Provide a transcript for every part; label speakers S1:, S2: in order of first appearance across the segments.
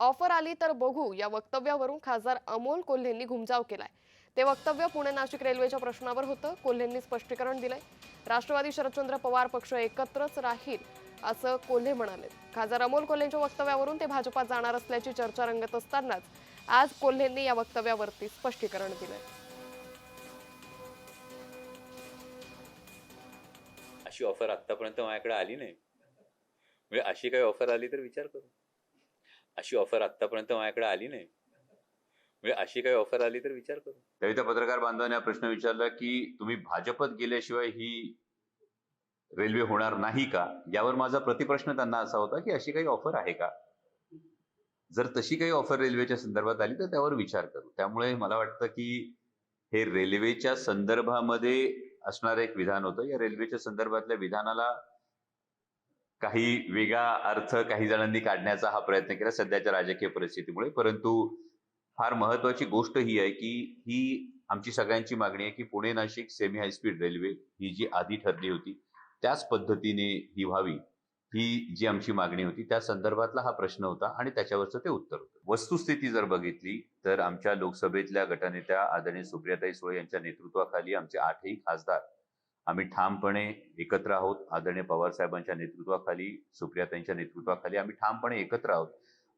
S1: Offer आली तर बघू या वक्तव्यावरून खासदार अमोल कोल्हेंनी घुमजाव केलाय। ते वक्तव्य पुणे नाशिक रेल्वेच्या प्रश्नावर होतं। कोल्हेंनी स्पष्टीकरण दिलंय। राष्ट्रवादी शरदचंद्र पवार पक्ष एकत्रच राहील असं कोल्हे म्हणाले। खासदार अमोल कोल्हेंच्या वक्तव्यावरून ते भाजपात जाणार असल्याची चर्चा रंगत असतानाच आज कोल्हेंनी या वक्तव्यावरती स्पष्टीकरण दिलंय।
S2: अशी ऑफर आतापर्यंत माझ्याकडे आली नाही। म्हणजे अशी काही ऑफर आली तर विचार करू। अशी ऑफर आतापर्यंत माझ्याकडे आली नाही। म्हणजे अशी काही ऑफर आली तर विचार करू। त्यावेळी त्या पत्रकार बांधवांनी हा प्रश्न विचारला की तुम्ही भाजपत गेल्याशिवाय ही रेल्वे होणार नाही का? यावर माझा प्रतिप्रश्न त्यांना असा होता की अशी काही ऑफर आहे का? जर तशी काही ऑफर रेल्वेच्या संदर्भात आली तर त्यावर विचार करू। त्यामुळे मला वाटतं की हे रेल्वेच्या संदर्भामध्ये असणारं एक विधान होतं। या रेल्वेच्या संदर्भातल्या विधानाला काही वेगळा अर्थ काही जणांनी काढण्याचा हा प्रयत्न केला सध्याच्या राजकीय परिस्थितीमुळे। परंतु फार महत्वाची गोष्ट ही आहे की ही आमची सगळ्यांची मागणी आहे की Pune Nashik semi high speed railway ही जी आधी ठरली होती त्याच पद्धतीने ही व्हावी, ही जी आमची मागणी होती त्या संदर्भातला हा प्रश्न होता आणि त्याच्यावरचं ते उत्तर होतं। वस्तुस्थिती जर बघितली तर आमच्या लोकसभेतल्या गटनेत्या आदरणीय सुप्रियाताई सुळे यांच्या नेतृत्वाखाली आमचे 8ही खासदार आम्ही ठामपणे एकत्र आहोत। आदरणीय पवार साहेबांच्या नेतृत्वाखाली, सुप्रियाताईंच्या नेतृत्वाखाली आम्ही ठामपणे एकत्र आहोत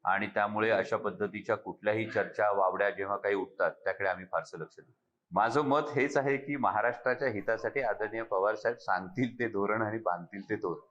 S2: आणि त्यामुळे अशा पद्धतीच्या कुठल्याही चर्चा वावड्या जेव्हा काही उठतात त्याकडे आम्ही फारसं लक्ष देतो। माझं मत हेच आहे की महाराष्ट्राच्या हितासाठी आदरणीय पवार साहेब सांगतील ते धोरण आणि बांधतील ते धोरण।